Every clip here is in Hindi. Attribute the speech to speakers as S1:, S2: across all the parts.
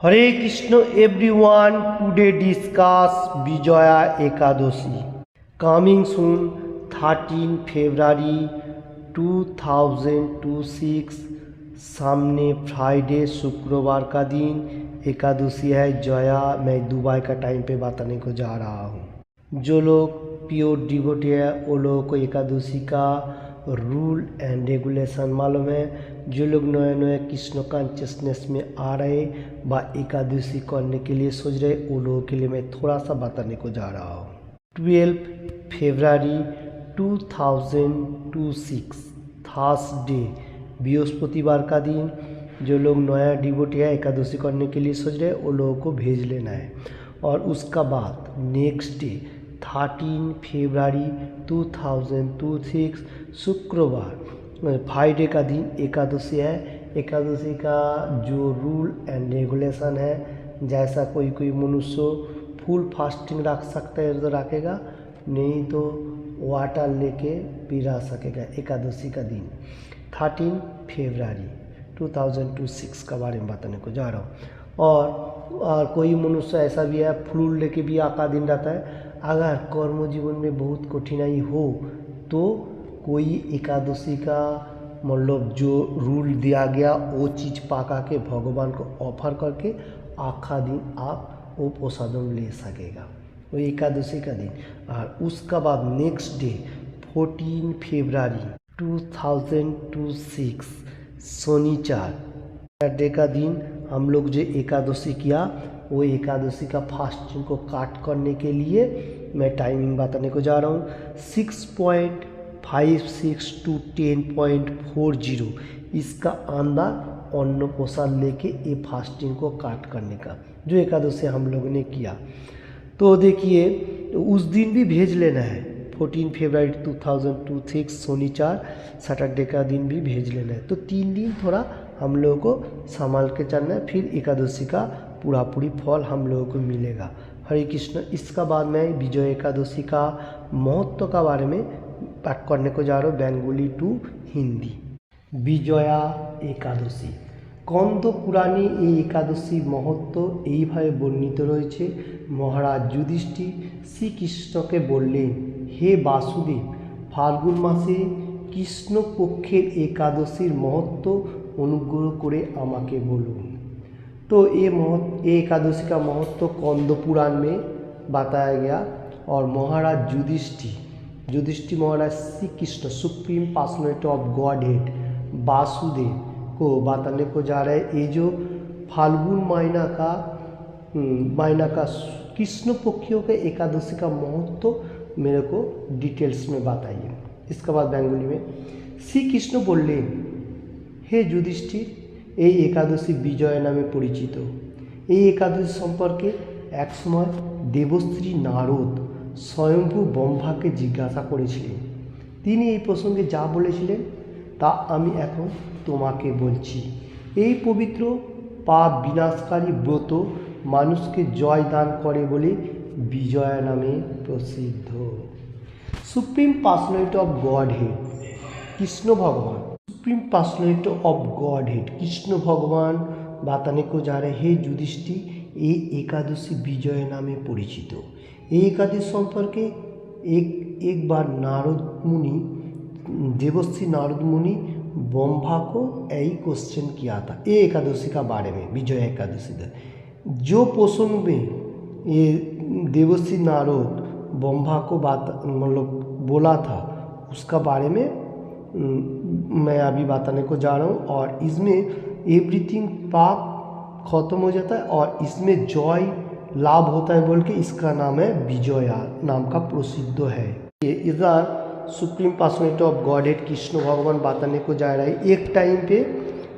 S1: हरे Krishna everyone, today discuss Vijaya Ekadashi coming soon 13 फरवरी 2026। सामने फ्राइडे शुक्रवार का दिन एकादशी है। जया मैं दुबई का टाइम पे बताने को जा रहा हूँ। जो लोग प्योर डिवोटी है वो लोगों को एकादशी का रूल एंड रेगुलेशन मालूम है। जो लोग नए नए कृष्ण कॉन्शियसनेस में आ रहे व एकादशी करने के लिए सोच रहे वो लोगों के लिए मैं थोड़ा सा बताने को जा रहा हूँ। 12 फरवरी 2026 थर्सडे बृहस्पतिवार का दिन। जो लोग नया डिवोटी है एकादशी करने के लिए सोच रहे वो लोगों को भेज लेना है। और उसका बाद नेक्स्ट डे 13 फरवरी 2026 शुक्रवार फ्राइडे का दिन एकादशी है। एकादशी का जो रूल एंड रेगुलेशन है, जैसा कोई मनुष्य फुल फास्टिंग रख सकता है तो रखेगा, नहीं तो वाटर लेके पी रह सकेगा। एकादशी का दिन 13 फरवरी 2026 का बारे में बताने को जा रहा हूँ। और कोई मनुष्य ऐसा भी है फ्लूल लेके भी आका दिन रहता है। अगर कर्म जीवन में बहुत कठिनाई हो तो कोई एकादशी का मतलब जो रूल दिया गया वो चीज़ पाका के भगवान को ऑफर करके आखा दिन आप वो प्रसादम ले सकेगा, वो एकादशी का दिन। और उसका बाद नेक्स्ट डे 14 फरवरी 2026 शनिवार डे का दिन हम लोग जो एकादशी किया वो एकादशी का फास्टिंग को काट करने के लिए मैं टाइमिंग बताने को जा रहा हूँ। 6.56 to 10.40 इसका अंदर अन्न प्रसाद लेके ये फास्टिंग को काट करने का जो एकादशी हम लोगों ने किया। तो देखिए उस दिन भी भेज लेना है। 14 फरवरी 2026 शनिवार सैटरडे का दिन भी भेज लेना है। तो 3 दिन थोड़ा हम लोगों को संभाल के चलना है, फिर एकादशी का पूरी फल हम लोगों को मिलेगा। हरे कृष्ण। इसका बाद मैं विजय एकादशी का महत्व का बारे में पाठ करने को जा रहा हूँ, बेंगोली टू हिंदी। विजया एकादशी কন্দ পুরাণে এই একাদশী মহত্ব এইভাবে বর্ণিত রয়েছে। মহারাজ যুধিষ্ঠির শ্রীকৃষ্ণকে বললেন, হে বাসুদেব, ফাল্গুন মাসে কৃষ্ণপক্ষের একাদশীর মহত্ব অনুগ্রহ করে আমাকে বলুন। तो ये एकादशी का महत्व कंद पुराण में बताया गया। और Maharaj Yudhishthir Maharaj Shri Krishna supreme personality of Godhead Vasudev को बताने को जा रहा है। ये जो फाल्गुन महीना का कृष्ण पक्षियों के एकादशी का महत्व मेरे को डिटेल्स में बताइए। इसके बाद बेंगोली में श्री कृष्ण बोलें, हे युधिष्ठिर, এই একাদশী বিজয় নামে পরিচিত। এই একাদশী সম্পর্কে একসময় দেবশ্রী নারদ স্বয়ম্ভু ব্রহ্মাকে জিজ্ঞাসা করেছিলেন। তিনি এই প্রসঙ্গে যা বলেছিলেন তা আমি এখন তোমাকে বলছি। এই পবিত্র পাপ বিনাশকারী ব্রত মানুষকে জয় দান করে বলে বিজয়া নামে প্রসিদ্ধ। Supreme personality of Godhead Krishna भगवान, supreme personality of Godhead Krishna भगवान बताने को जा रहे हे युधिष्ठिर, ये एकादशी विजय नामे परिचित। ये एकादशी संपर्के एक बार नारद मुनि देवश्री नारद मुनि ब्रह्मा को यही क्वेश्चन किया था ये एकादशी का बारे में। विजय एकादशी जो प्रसंग में ये देवश्री नारद ब्रह्मा को बात मतलब बोला था उसका बारे में मैं अभी बताने को जा रहा हूँ। और इसमें एवरीथिंग पाप खत्म हो जाता है और इसमें जॉय लाभ होता है बोल के इसका नाम है विजया नाम का प्रसिद्ध है। इधर supreme personality of Godhead Krishna भगवान बताने को जा रहा है। एक टाइम पे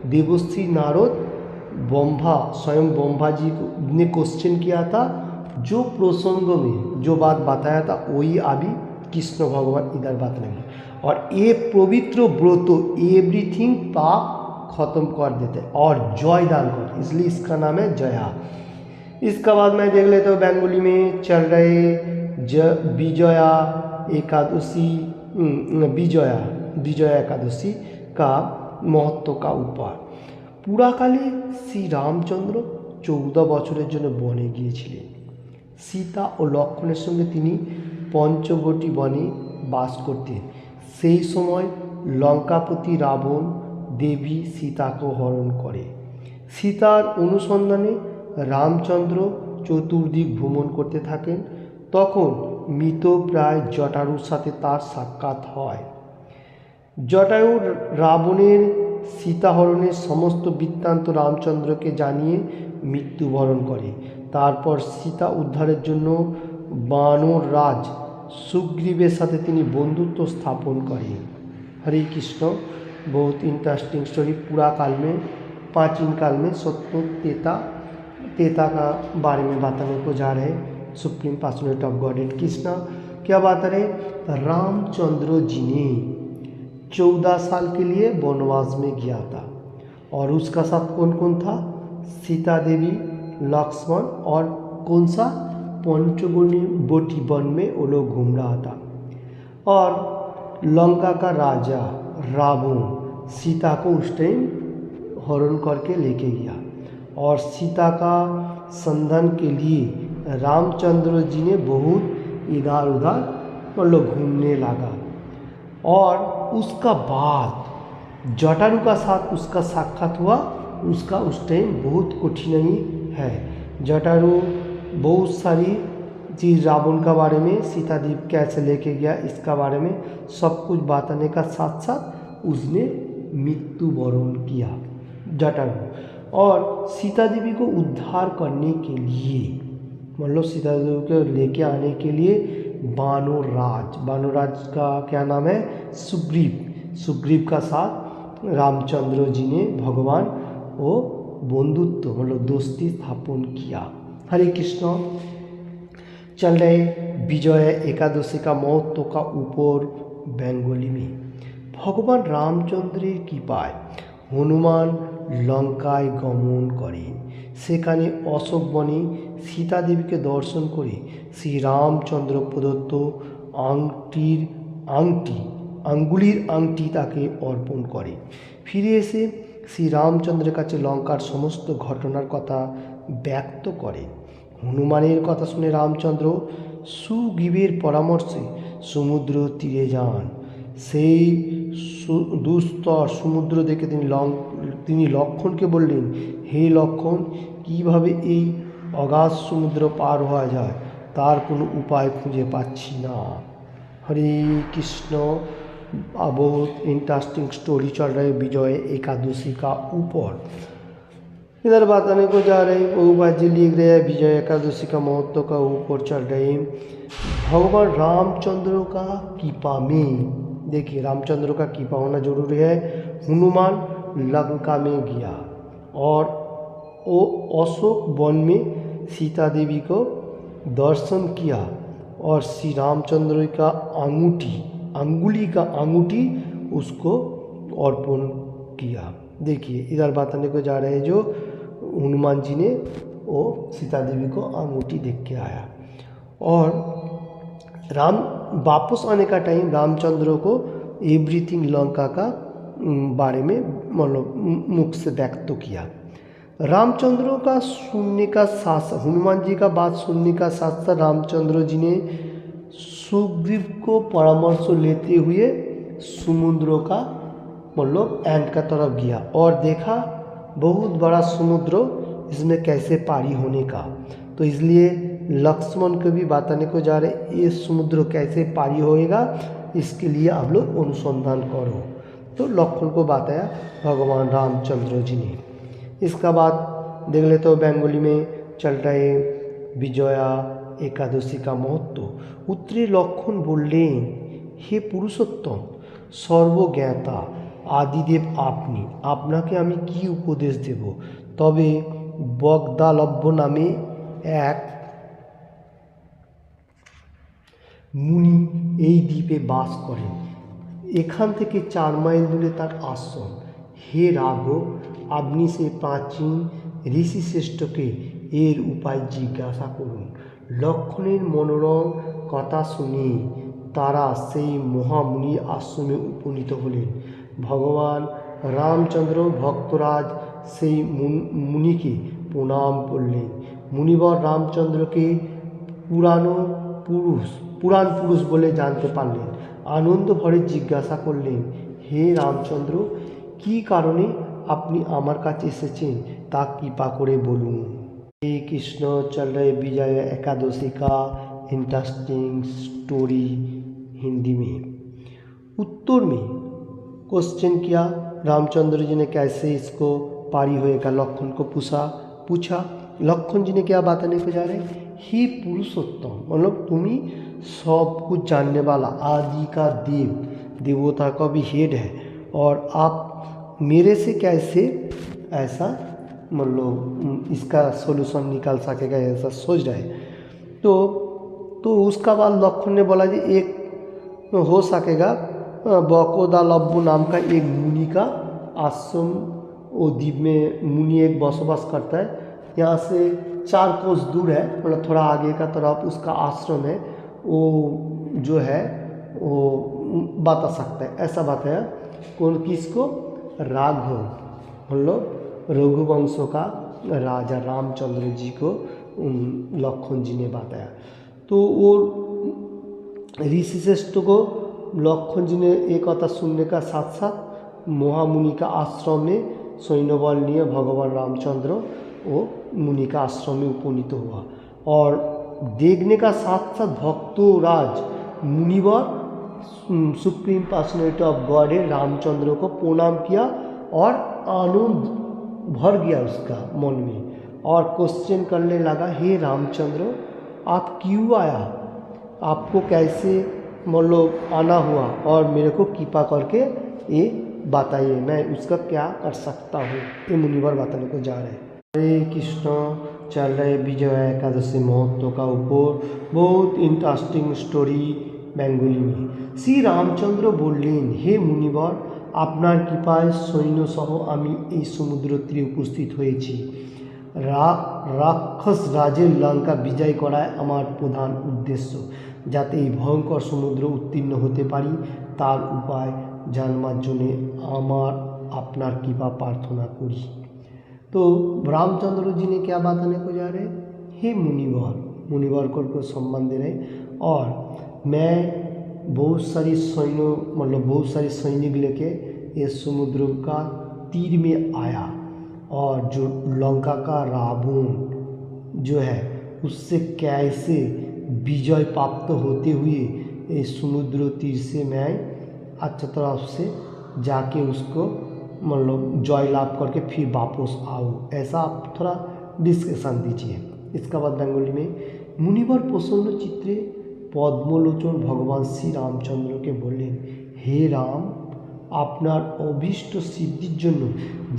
S1: देवश्री नारद स्वयं ब्रह्मा जी ने क्वेश्चन किया था, जो प्रसंग में जो बात बताया था वही अभी कृष्ण भगवान इधर बताने को। और ये पवित्र व्रत एवरीथिंग पाप खत्म कर देते और जय दान कर, इसलिए इसका नाम है जया। इसका बाद मैं देख लेता हूँ बेंगोली में चल रहे विजया एकादशी का महत्व का ऊपर। पुराकाले श्री रामचंद्र 14 বছরের জন্য বনে গিয়েছিলেন। সীতা ও লক্ষ্মণের সঙ্গে তিনি পঞ্চবটি বনে বাস করতেন। সেই সময় লঙ্কাপতি রাবণ দেবী সীতাকে হরণ করে। সীতার অনুসন্ধানে রামচন্দ্র চতুর্দিক ভ্রমণ করতে থাকেন। তখন মৃতপ্রায় জটায়ুর সাথে তার সাক্ষাৎ হয়। জটায়ু রাবণের সীতাহরণের সমস্ত বৃত্তান্ত রামচন্দ্রকে জানিয়ে মৃত্যুবরণ করে। তারপর সীতা উদ্ধারের জন্য বানর রাজ सुग्रीवेर साथे तिनी बंधुत्व स्थापन करें। हरे कृष्ण। बहुत इंटरेस्टिंग स्टोरी। पूरा काल में प्राचीन काल में सत्य तेता का बारे में बताने को जा रहे। Supreme personality of godhead Krishna क्या बता रहे? रामचंद्र जी ने 14 साल के लिए वनवास में गया था और उसका साथ कौन कौन था? सीता देवी, लक्ष्मण और कौन सा पंचवटी वन में वो लोग घूम रहा था। और लंका का राजा रावण सीता को उस टाइम हरण करके लेके गया और सीता का संधान के लिए रामचंद्र जी ने बहुत इधर उधर मतलब घूमने लगा। और उसका बाद जटायु का साथ उसका साक्षात हुआ। उसका उस टाइम बहुत कठिनाई है। जटायु बहुत सारी चीज़ रावण का बारे में, सीता देवी कैसे लेके गया इसका बारे में सब कुछ बताने का साथ साथ उसने मृत्युवरण किया जटायु। और सीता देवी को उद्धार करने के लिए मतलब सीता देवी को लेके आने के लिए बानर राज का क्या नाम है? सुग्रीव का साथ रामचंद्र जी ने भगवान वो बंधुत्व मतलब दोस्ती स्थापन किया। हरे कृष्ण। चल रहे विजय एकादशी का महत्व का ऊपर बेंगली में। भगवान रामचंद्रेर कृपाय हनुमान लंकाय गमन करें। सेखाने अशोक बने सीता देवी के दर्शन करे श्री रामचंद्र प्रदत्त आंगुलिर आंगटी ताके अर्पण करे। फिरे एसे श्री रामचंद्रेर काछे लंकार समस्त घटनार कथा व्यक्त करें। हनुमानेर कथा शुने रामचंद्र सुग्रीवेर परामर्शे समुद्र तीरे जान। सेई दुस्तर समुद्र देखे तिनी लक्ष्मणके बोललेन, हे लक्ष्मण, किभाबे एई अगाध समुद्र पार हওয়া যায় तार कोनो उपाय खुঁজে पाচ্ছি ना। हरे कृष्ण। बहुत इंटरेस्टिंग स्टोरी चल रही है विजय एकादशी का ऊपर। इधर बताने को जा रहे बहुबार जी लिख रहे हैं विजय एकादशी का महत्व का ऊपर चल रहे भगवान रामचंद्र का कृपा में। देखिए रामचंद्र का कृपा होना जरूरी है। हनुमान लंका में गया और वो अशोक वन में सीता देवी को दर्शन किया और श्री रामचंद्र का अंगुली उसको अर्पण किया। देखिए इधर बताने को जा रहे हैं जो हनुमान जी ने वो सीता देवी को अंगूठी देख के आया और राम वापस आने का टाइम रामचंद्र को एवरीथिंग लंका का बारे में मतलब मुख से व्यक्त किया। रामचंद्र का सुनने का साथ हनुमान जी का बात सुनने का साथ साथ रामचंद्र जी ने सुग्रीव को परामर्श लेते हुए समुद्र का मतलब एंड का तरफ गया और देखा बहुत बड़ा समुद्र, इसमें कैसे पारी होने का। तो इसलिए लक्ष्मण को भी बताने को जा रहे ये समुद्र कैसे पारी होएगा इसके लिए आप लोग अनुसंधान करो। तो लक्ष्मण को बताया भगवान रामचंद्र जी ने। इसका बाद देख ले तो बेंगली में चल रहे विजया एकादशी का महत्व। उत्तरे लक्ष्मण बोलें, हे पुरुषोत्तम सर्वज्ञाता आदिदेव आपनी, आपनाके आमी कि उपदेश देव? तबे बगदालभ्य नामे एक मुनि এই দ্বীপে বাস করেন। এখান থেকে 4 মাইল দূরে তার আশ্রম। হে রাঘব, আপনি সেই প্রাচীন ঋষি শ্রেষ্ঠকে এর উপায় জিজ্ঞাসা করুন। লক্ষ্মণের মনোরম কথা শুনে তারা সেই মহামুনির আশ্রমে উপনীত হলেন। भगवान रामचंद्र भक्तराज সেই মুনিকে প্রণাম করলেন। মুনিবর রামচন্দ্রকে পুরাণ পুরুষ বলে জানতে পারলেন। আনন্দ ভরে জিজ্ঞাসা করলেন, হে রামচন্দ্র, কি কারণে আপনি আমার কাছে এসেছেন তা কৃপা করে বলুন। श्री कृष्ण चल रहे विजय एकादशी का इंटरेस्टिंग स्टोरी हिंदी में। उत्तर में क्वेश्चन किया, रामचंद्र जी ने कैसे इसको पारी होएगा, लक्ष्मण को पूछा। लक्ष्मण जी ने क्या बताने को जा रहे हैं, हे पुरुषोत्तम, मतलब तुम्ही सब कुछ जानने वाला आदि का देवता का भी हेड है, और आप मेरे से कैसे ऐसा मतलब इसका सॉल्यूशन निकाल सकेगा, ऐसा सोच रहे। तो उसका बाद लक्ष्मण ने बोला जी एक हो सकेगा, बकोदा लब्बू नाम का एक मुनि का आश्रम, वो द्वीप में मुनि एक बसवास करता है, यहाँ से 4 कोस दूर है, मतलब थोड़ा आगे का तरफ उसका आश्रम है, वो जो है वो बता सकता है। ऐसा बताया कौन, किसको, राघव, मतलब रघुवंशों का राजा रामचंद्र जी को लक्ष्मण जी ने बताया। तो वो ऋषि श्रेष्ठ को लक्ष्मण जी ने एक कथा सुनने का साथ साथ महामुनि का आश्रम में सैन्यबल लिए भगवान रामचंद्र वो मुनि का आश्रम में उपनीत हुआ, और देखने का साथ साथ भक्तराज मुनिवर सुप्रीम पर्सनैलिटी ऑफ गॉड है रामचंद्र को प्रणाम किया, और आनंद भर गया उसका मन में, और क्वेश्चन करने लगा, हे रामचंद्र आप क्यों आया, आपको कैसे मतलब आना हुआ, और मेरे को कृपा करके ये बताइए, मैं उसका क्या कर सकता हूँ। ये मुनिवर बताने को जा रहे हैं। हरे कृष्ण चल रहे विजय एकादशी महत्व का ऊपर बहुत इंटरेस्टिंग स्टोरी बेंगली में। श्री रामचंद्र बोलें, हे मुनिवर, আপনার কৃপায় সৈন্যসহ আমি এই সমুদ্র তীরে উপস্থিত হয়েছি। রাক্ষস রাজের লঙ্কা বিজয় করায় আমার প্রধান উদ্দেশ্য, যাতে এই ভয়ঙ্কর সমুদ্র উত্তীর্ণ হতে পারি তার উপায় জানবার জন্যে আপনার কৃপা প্রার্থনা করি। तो रामचंद्र जी ने क्या बताने को जा रहे हैं, हे मुनिवर को सम्मान दे रहे, और मैं बहुत सारी सैनिक लेके ये समुद्र का तीर में आया, और जो लंका का रावण जो है उससे कैसे विजय प्राप्त होते हुए ये समुद्र तीर से मैं अच्छा तरह से जाके उसको मतलब जय लाभ करके फिर वापस आऊँ, ऐसा आप थोड़ा डिस्कशन दीजिए। इसका बाद बंगाली में मुनिवर प्रसन्न चित्रे पद्मलोचन भगवान श्री रामचंद्र के बोलें, हे राम, আপনার অভীষ্ট সিদ্ধির জন্য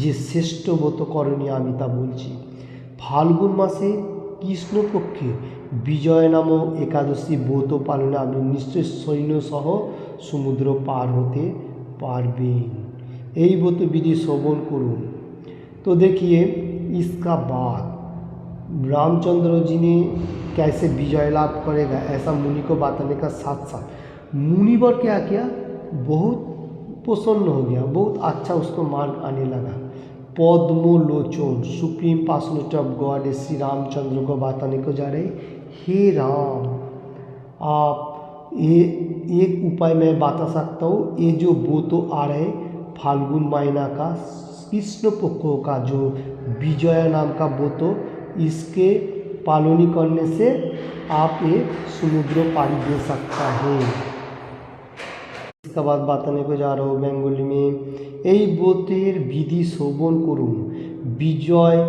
S1: যে শ্রেষ্ঠ ব্রত করণীয় আমি তা বলছি। ফাল্গুন মাসে কৃষ্ণপক্ষে বিজয় নামক একাদশী ব্রত পালনে আপনি নিশ্চয় সৈন্যসহ সমুদ্র পার হতে পারবেন, এই ব্রত विधि श्रवण करूँ। तो देखिए इसका बाद रामचंद्र जी ने कैसे विजय लाभ करेगा ऐसा मुनि को बताने का साथ साथ मुनिवर क्या किया, बहुत प्रसन्न हो गया, बहुत अच्छा उसको मान आने लगा। Padmalochan supreme personality of God Shri Ramchandra को बताने को जा रहे, हे राम, आप ये एक उपाय मैं बता सकता हूँ, ये जो ब्रत आ रहे फाल्गुन महीना का कृष्ण पक्ष का जो विजय नाम का ब्रत, इसके पालन करने से आप ये समुद्र पारी दे सकता है। इसका बाद बताने को जा रहा हूँ बेंगली में, এই ব্রতের বিধি শ্রবণ করুন। বিজয়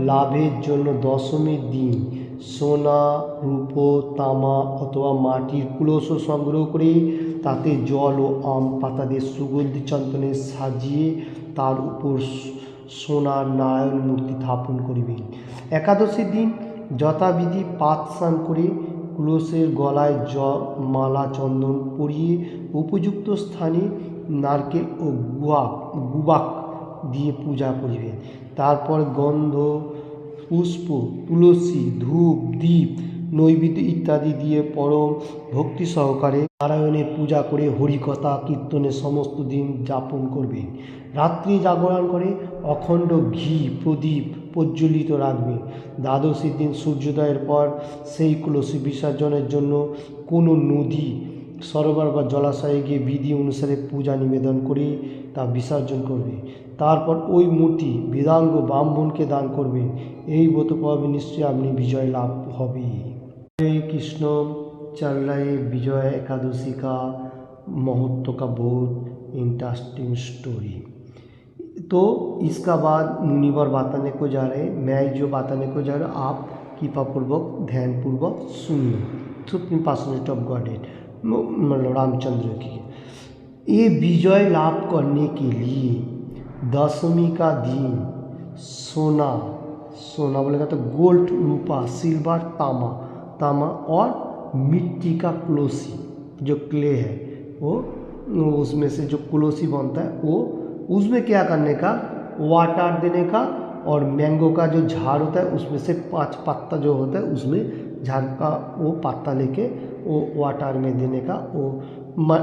S1: লাভের জন্য দশমীর দিন সোনা, রূপ, তামা অথবা মাটির কলস সংগ্রহ করে তাতে জল ও আম পাতা দিয়ে সুগন্ধি চন্দনে সাজিয়ে তার উপর সোনার নারায়ণ মূর্তি স্থাপন করিবেন। একাদশীর দিন যথাবিধি পাত স্নান করে কলসের গলায় মালা চন্দন পরিয়ে উপযুক্ত স্থানে নারকেল ও গুবাক দিয়ে পূজা করিবেন। তারপর গন্ধ, পুষ্প, তুলসী, ধূপ, দীপ নৈবেদ্য ইত্যাদি দিয়ে পরম ভক্তি সহকারে নারায়ণের পূজা করে হরিকথা কীর্তনে সমস্ত দিন যাপন করবেন। রাত্রি জাগরণ করে অখণ্ড ঘি প্রদীপ প্রজ্বলিত রাখবেন। দ্বাদশীর দিন সূর্যোদয়ের পর সেই কলসি বিসর্জনের জন্য কোনো নদী সরোবর বা জলাশয়ে গিয়ে বিধি অনুসারে পূজা নিবেদন করে তা বিসর্জন করবে। তারপর ওই মূর্তি বেদাঙ্গ ব্রাহ্মণকে দান করবে। এই ব্রত পাবে নিশ্চয়ই আপনি বিজয় লাভ হবে। हरे कृष्ण। चल रहे विजय एकादशी का महत्व का बहुत इंटरेस्टिंग स्टोरी। तो इसका बाद मुनिवर बताने को जा रहे हैं। मैं जो बताने को जा रहा हूँ आप कृपापूर्वक ध्यानपूर्वक सुनिए। सुप्रीम पर्सनैलिटी ऑफ गॉडहेड मतलब रामचंद्र की ये विजय लाभ करने के लिए दशमी का दिन सोना सोना बोलेगा तो गोल्ड रूपा सिल्वर तामा और मिट्टी का कलसी जो क्ले है वो उसमें से जो कलसी बनता है वो उसमें क्या करने का वाटर देने का और मैंगो का जो झाड़ होता है उसमें से 5 पत्ता जो होता है उसमें झाड़ का वो पत्ता लेके वो वाटर में देने का वो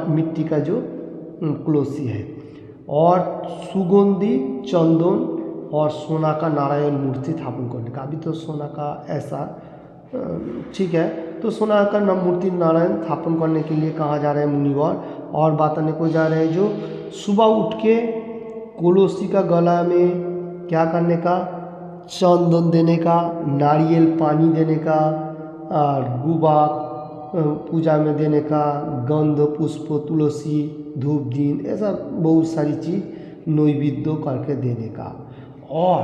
S1: मिट्टी का जो कलसी है और सुगंधी चंदन और सोना का नारायण मूर्ति स्थापन करने का। अभी तो सोना का ऐसा ठीक है तो सोना का मूर्ति नारायण स्थापन करने के लिए कहा जा रहा है मुनिवर। और बताने को जा रहे हैं जो सुबह उठ के कलसी का गला में क्या करने का चंदन देने का नारियल पानी देने का और गुबार पूजा में देने का गंध पुष्प तुलसी धूप दीन ऐसा बहुत सारी चीज़ नैवेद्य करके देने का और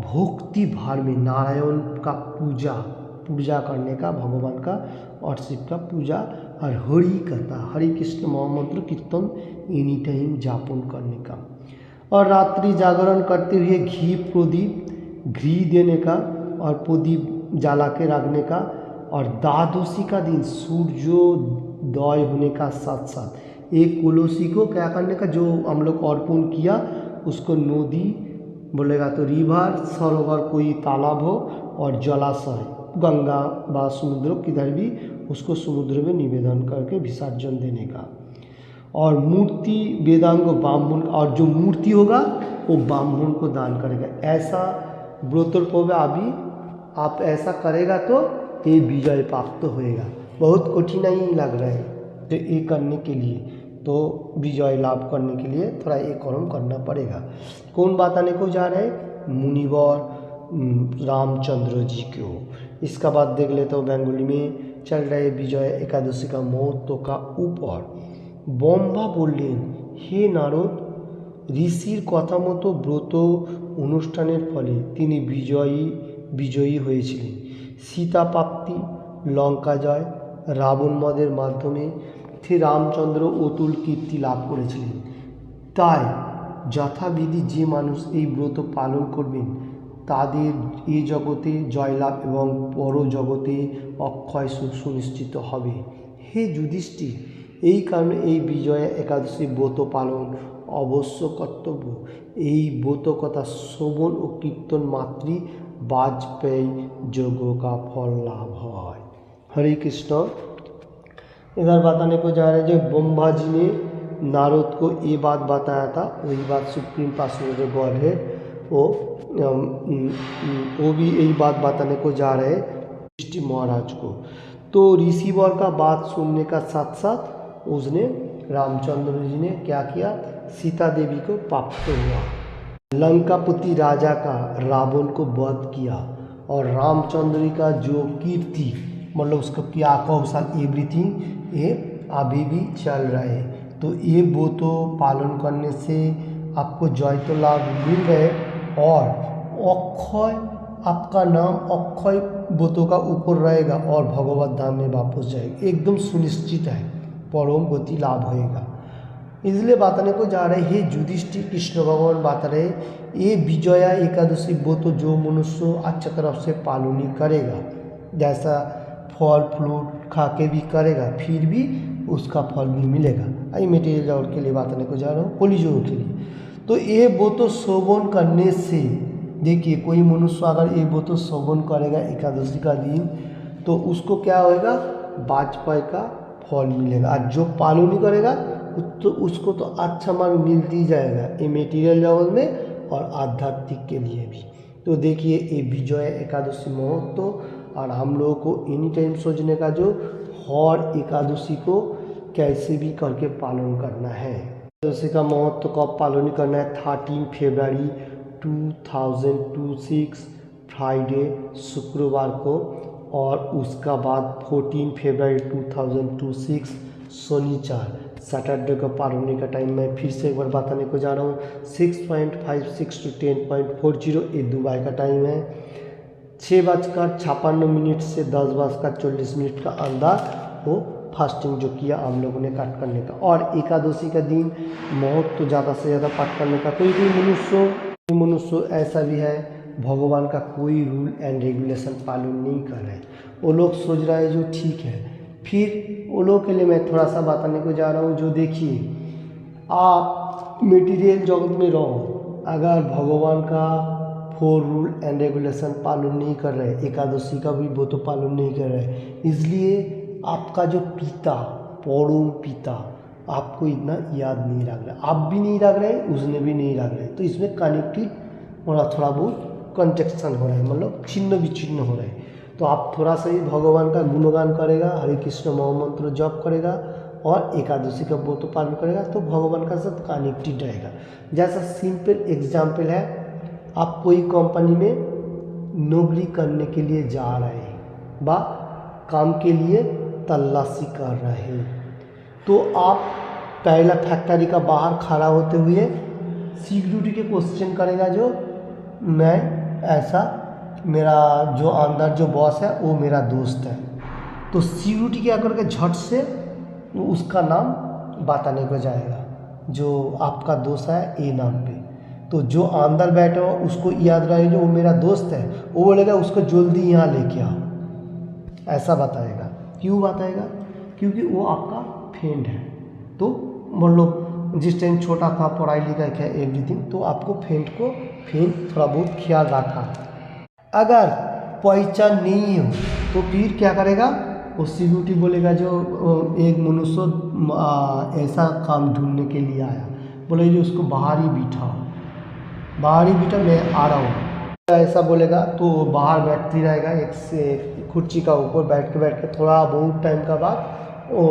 S1: भक्ति भाव में नारायण का पूजा करने का भगवान का और शिव का पूजा और हरि कथा हरि कृष्ण महामंत्र कीर्तन एनी टाइम जापन करने का और रात्रि जागरण करते हुए घी देने का और प्रदीप जला के रखने का और द्वादशी का दिन सूर्योदय होने का साथ साथ एक कलसी को क्या करने का जो हम लोग अर्पण किया उसको नदी बोलेगा तो रिवर सरोवर कोई तालाब हो और जलाशय गंगा व समुद्र किधर भी उसको समुद्र में निवेदन करके विसर्जन देने का और मूर्ति वेदांग ब्राह्मण और जो मूर्ति होगा वो ब्राह्मण को दान करेगा। ऐसा व्रतर पर्व अभी आप ऐसा करेगा तो ये विजय प्राप्त होएगा। बहुत कठिनाई लग रहा है तो ये करने के लिए तो विजय लाभ करने के लिए थोड़ा ये कर्म करना पड़ेगा। कौन बताने को जा रहे हैं मुनिवर रामचंद्र जी को। इसका बाद देख लेते हो बेंगोली में चल रहे विजय एकादशी का महत्व का ऊपर ब्रह्मा बोलें हे नारद ऋषिर कथा मतो ब्रत अनुष्ठानेर फले तिनि विजयी হয়েছিলেন। सीता प्राप्ति लंका जय रावण मদের माध्यमे श्री रामचंद्र अतुल कीर्ति लाभ करेছিলেন। তাই যথাবিধি যে মানুষ এই ব্রত পালন করবেন তাদের এই জগতে জয়লাভ এবং পর জগতে অক্ষয় সুখ সুনিশ্চিত হবে। হে যুধিষ্ঠির এই কারণে এই বিজয়া একাদশী ব্রত পালন অবশ্য কর্তব্য। এই ব্রত কথা শ্রবণ ও কীর্তন মাত্রই वाजपेयी योगों का फल लाभ है। हरे कृष्ण। इधर बताने को जा रहे हैं जो ब्रह्मा जी ने नारद को ये बात बताया था वही बात सुप्रीम पर्सनैलिटी ऑफ गॉडहेड वो भी यही बात बताने को जा रहे हैं युधिष्ठिर महाराज को। तो ऋषिवर का बात सुनने का साथ साथ उसने रामचंद्र जी ने क्या किया सीता देवी को प्राप्त हुआ। लंकापति राजा का रावण को वध किया और रामचंद्र का जो कीर्ति मतलब उसका क्या कौशल एवरीथिंग ये अभी भी चल रहा है। तो ये वो तो पालन करने से आपको जय तो लाभ मिल रहे और अक्षय आपका नाम अक्षय ब्रतों का ऊपर रहेगा और भगवत धाम में वापस जाएगा एकदम सुनिश्चित है परम गति लाभ होएगा। इसलिए बताने को जा रहे हैं युधिष्ठिर कृष्ण भगवान बता रहे ये विजया एकादशी व्रत जो मनुष्य अच्छा तरफ से पालन ही करेगा जैसा फल फ्रूट खा के भी करेगा फिर भी उसका फल भी मिलेगा। आई मेटेरियल जगत के लिए बताने को जा रहा हूँ कलियुग के लिए। तो ये व्रत श्रवण करने से देखिए कोई मनुष्य अगर ये व्रत श्रवण करेगा एकादशी का दिन तो उसको क्या होएगा, वाजपेयी का फल मिलेगा। और जो पालन नहीं करेगा तो उसको तो अच्छा मान मिलती ही जाएगा, ये मेटीरियल लेवल में और आध्यात्मिक के लिए भी। तो देखिए ये विजय एकादशी महत्व, और हम लोगों को एनी टाइम सोचने का जो हर एकादशी को कैसे भी करके पालन करना है। एकादशी का महत्व कब पालन करना है, 13 फरवरी 2026 फ्राइडे शुक्रवार को, और उसका बाद 14 फरवरी 2026 शनिवार सैटरडे को पालोने का टाइम मैं फिर से एक बार बताने को जा रहा हूँ, 6.56 to 10.40 ये दुबई का टाइम है। 6:56 से 10:40 का अंदर वो फास्टिंग जो किया हम लोगों ने काट करने का। और एकादशी का दिन महत्व तो ज़्यादा से ज़्यादा पाठ करने का। कोई भी मनुष्य ऐसा भी है भगवान का कोई रूल एंड रेगुलेशन पालन नहीं कर रहे, वो लोग सोच रहा है जो ठीक है। फिर वो लोग के लिए मैं थोड़ा सा बताने को जा रहा हूँ, जो देखिए आप मटेरियल जगत में रहो, अगर भगवान का 4 रूल एंड रेगुलेशन पालन नहीं कर रहे, एकादशी का भी वो तो पालन नहीं कर रहे, इसलिए आपका जो पिता परम पिता आपको इतना याद नहीं रख रहा, आप भी नहीं रख रहे, उसने भी नहीं रख रहे। तो इसमें कनेक्टेड थोड़ा बहुत कंटेक्शन हो रहा है, मतलब छिन्न विच्छिन्न हो रहा है। तो आप थोड़ा सा ही भगवान का गुणगान करेगा, हरे कृष्ण महामंत्र जप करेगा और एकादशी का व्रत पालन करेगा, तो भगवान का साथ कनेक्टेड रहेगा। जैसा सिंपल एग्जाम्पल है, आप कोई कंपनी में नौकरी करने के लिए जा रहे हैं बा काम के लिए तलाशी कर रहे हैं, तो आप पहला फैक्ट्री का बाहर खड़ा होते हुए सिक्योरिटी के क्वेश्चन करेगा, जो मैं ऐसा, मेरा जो अंदर जो बॉस है वो मेरा दोस्त है। तो सिक्योरिटी क्या करके झट से उसका नाम बताने को जाएगा, जो आपका दोस्त है ए नाम पे। तो जो अंदर बैठा हो उसको याद रहे जो वो मेरा दोस्त है, वो बोलेगा उसको जल्दी यहाँ लेके आओ, ऐसा बताएगा। क्यों बताएगा? क्योंकि वो आपका फ्रेंड है। तो मतलब जिस टाइम छोटा था, पढ़ाई लिखाई क्या एवरीथिंग, तो आपको फ्रेंड थोड़ा बहुत ख्याल रखा। अगर पहचान नहीं हो तो फिर क्या करेगा, वो सिक्योरिटी बोलेगा जो एक मनुष्य ऐसा काम ढूंढने के लिए आया, बोले जो उसको बाहर ही बिठाओ, मैं आ रहा हूँ, ऐसा बोलेगा। तो बाहर बैठती रहेगा, एक से कुर्सी का ऊपर बैठ के थोड़ा बहुत टाइम का बाद वो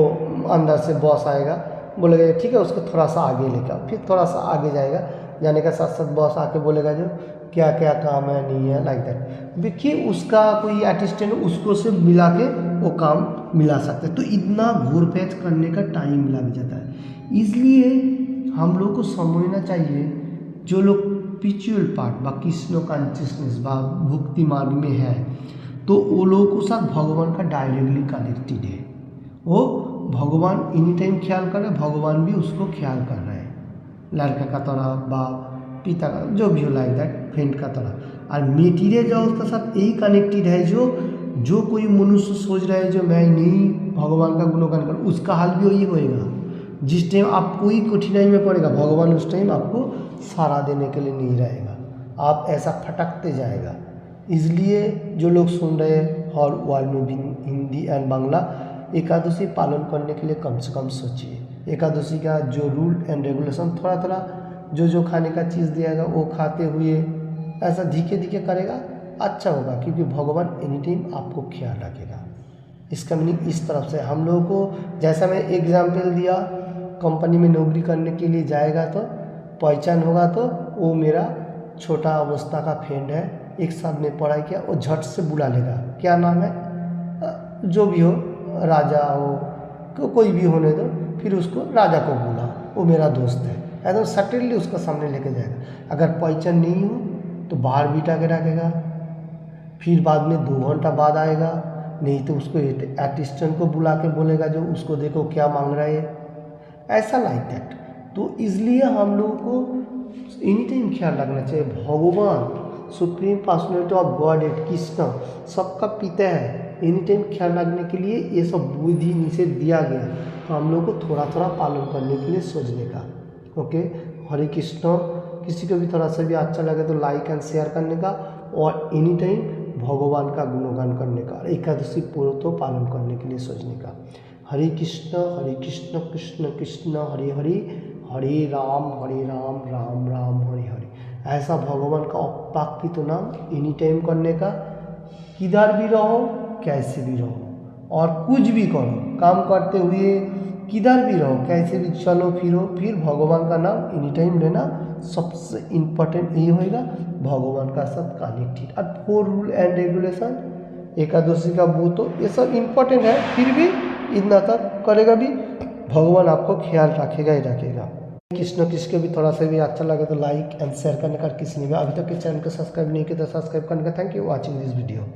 S1: अंदर से बॉस आएगा, बोलेगा ठीक है उसको थोड़ा सा आगे लेकर आओ। फिर थोड़ा सा आगे जाएगा, जाने का साथ साथ बॉस आके बोलेगा जो क्या क्या काम है नहीं है, लाइक दैट। देखिए उसका कोई असिस्टेंट उसको से मिला के वो काम मिला सकते हैं। तो इतना घूर-पैच करने का टाइम लग जाता है। इसलिए हम लोग को समझना चाहिए, जो लोग स्पिरिचुअल पार्ट बा कृष्ण कॉन्शियसनेस बा भक्ति मार्ग में है, तो वो लोगों को साथ भगवान का डायरेक्टली कनेक्टेड है। वो भगवान एनी टाइम ख्याल कर रहे हैं, भगवान भी उसको ख्याल कर रहे हैं, लड़का का तरह बा पिता का, जो भी हो लाइक दैट, फ्रेंड का तरह। और मेटीरियल जो उसके साथ यही कनेक्टेड है, जो कोई मनुष्य सोच रहा है जो मैं नहीं भगवान का गुणगान कर, उसका हाल भी वही होएगा। जिस टाइम आप कोई कठिनाई में पड़ेगा, भगवान उस टाइम आपको सहारा देने के लिए नहीं रहेगा, आप ऐसा फटकते जाएगा। इसलिए जो लोग सुन रहे हैं हर वर्ल्ड में भी हिंदी एंड बांग्ला, एकादशी पालन करने के लिए कम से कम सोचिए। एकादशी का जो रूल एंड रेगुलेशन थोड़ा जो खाने का चीज़ दिएगा वो खाते हुए ऐसा धीरे करेगा, अच्छा होगा, क्योंकि भगवान एनी टाइम आपको ख्याल रखेगा। इसका मीनिंग इस तरफ से हम लोगों को, जैसा मैं एग्जाम्पल दिया, कंपनी में नौकरी करने के लिए जाएगा तो पहचान होगा, तो वो मेरा छोटा अवस्था का फ्रेंड है, एक साथ में पढ़ाई किया, वो झट से बुला लेगा, क्या नाम है, जो भी हो, राजा हो, कोई भी होने दो, फिर उसको राजा को बुला, वो मेरा दोस्त है, एकदम सटनली उसका सामने लेके जाएगा। अगर पहचान नहीं हो तो बाहर बिठा के रखेगा, फिर बाद में 2 घंटा बाद आएगा, नहीं तो उसको असिस्टेंट को बुला के बोलेगा जो उसको देखो क्या मांग रहा है, ऐसा लाइक दैट। तो इसलिए हम लोगों को एनी टाइम ख्याल रखना चाहिए, भगवान supreme personality of God at Krishna सबका पिता है, एनी टाइम ख्याल रखने के लिए ये सब विधि निषेध दिया गया, तो हम लोग को थोड़ा पालन करने के लिए सोचने का। ओके, हरे कृष्ण। किसी को भी थोड़ा सा भी अच्छा लगे तो लाइक एंड शेयर करने का, और एनी टाइम भगवान का गुणगान करने का, एकादशी व्रत पालन करने के लिए सोचने का। हरे कृष्ण कृष्ण कृष्ण हरे हरे, हरे राम राम राम हरे हरे। ऐसा भगवान का अपाकृत नाम एनी टाइम करने का, किधर भी रहो कैसे भी रहो और कुछ भी करो, काम करते हुए किधर भी रहो कैसे भी चलो फिरो, फिर भगवान का नाम एनी टाइम लेना। सबसे इम्पोर्टेंट यही होएगा भगवान का साथ कनेक्टेड। और 4 रूल एंड रेगुलेशन, एकादशी का वो तो ये सब इम्पोर्टेंट है, फिर भी इतना तक करेगा भी भगवान आपको ख्याल रखेगा ही रखेगा। कृष्ण किसके भी थोड़ा सा भी अच्छा लगे तो लाइक एंड शेयर करने का, किसी ने भी अभी तक के चैनल को सब्सक्राइब नहीं किया तो सब्सक्राइब करने का। Thank you watching this video.